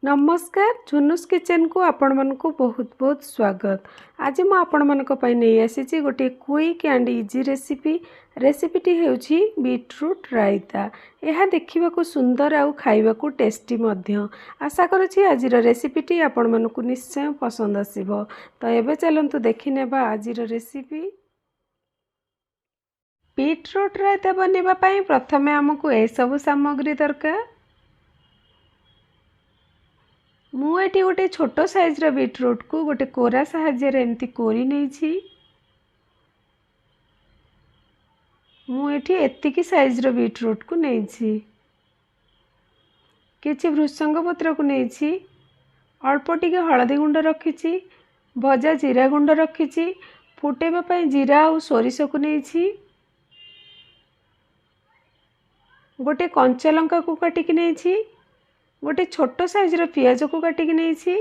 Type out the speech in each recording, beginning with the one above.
नमस्कार झुनुस किचन को आपण मानक बहुत बहुत स्वागत। आज मु आपण मानक पई नहीं आसी गोटे क्विक एंड इजी रेसिपीटी हेउछि बीटरूट रायता। यह देखा को सुंदर आउ खाइबा को टेस्टी मध्य। आशा करुछि आज रेसिपीटी आपण मानक निश्चय पसंद आसीबो। तो एबे चलंतु देखि नेबा आज रेसिपी। बीटरूट रायता बनेबा पई प्रथमे हमकु ए सब सामग्री दरकार। मुझे गोटे छोट साइज बीटरूट को गोटे कोरा साहाय्य एमती कोरी नहीं। मुझे साइज बीटरूट को नहीं किछि भृषंग पत्र को नहीं। अल्प टिके हलदी गुंड रखी, भजा जीरा गुंड रखी, फुटेबा जीरा और सोरिष को नहीं। गोटे कंचा लंका को काटिक नहीं। गोटे छोट साइज पियाज को काटिक नहीं।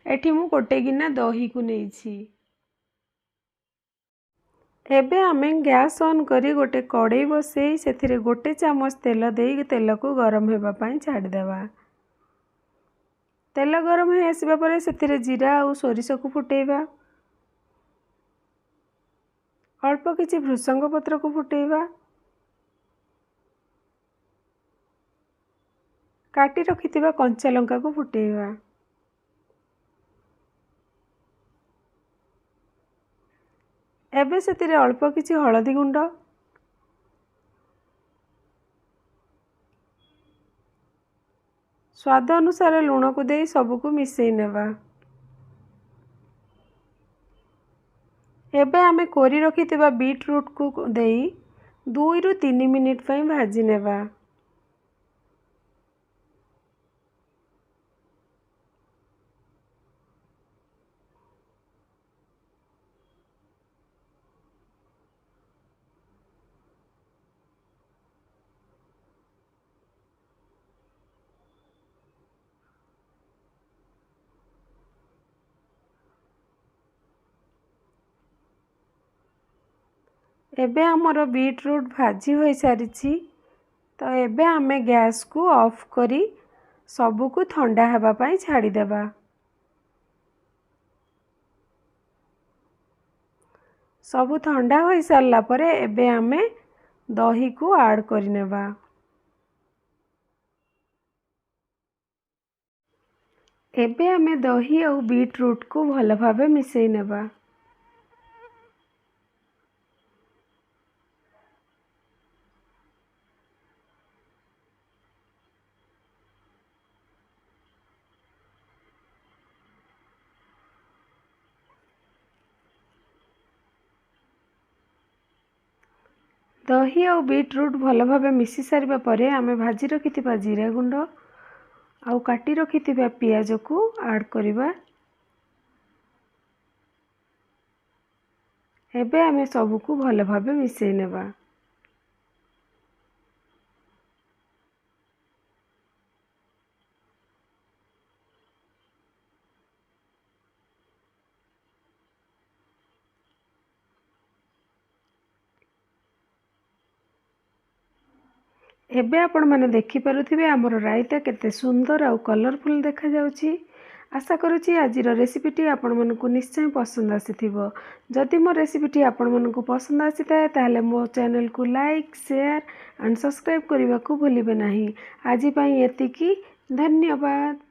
एठी मु गोटे गिना दही को नहीं। एबे आमे गैस ऑन करी गोटे कड़ाई बसई से गोटे चामच तेल दे तेल को गरम होगा पाई छाड़ देवा। तेल गरम हो आसवा पर से जीरा और सोरिष को फुटेबा। अल्प किछि भृषंग पत्र को फुटेबा। काटी रखिथिबा कंचा लंका को फुटेबा। एबे सेतिरे अल्प किछि हलदी गुंड, स्वाद अनुसार लूण को दे सबको मिसई नेबा। एबे आमे कोरी रखिथिबा बीटरूट को दे 2 ରୁ 3 मिनिट पई भाजी नेबा। एबे हमर बीटरूट भाजी हो सारी। तो एबे आमे गैस को ऑफ करी सबको ठंडा हेबा पाई छाड़ी देबा। सब ठंडा हो सारला परे एबे आमे दही को ऐड करि नेबा। एबे आमे दही और बीटरूट को भल भाबे मिसई नेबा। दही और बीटरूट भल भाबे मिसी सारिबा परे आमे भाजी रखिथिबा जीरा गुंड आउ काटी रखिथिबा पियाज को ऐड करिबा। एबे आमे सबको भल भाबे मिसई नेबा। एबे आपण माने देखि पारुथिबे हमर रायता केते सुंदर आउ कलरफुल देखा जाउची। आशा करुची आज रेसिपीटी आपण मानकु निश्चय पसंद आसीथिबो। जदि मो रेसिपीटी आपण मानकु पसंद आसीताए ताहले मो चैनल को लाइक शेयर एंड सब्सक्राइब करने को भूलिबे नहीं। आज पई एतिकी धन्यवाद।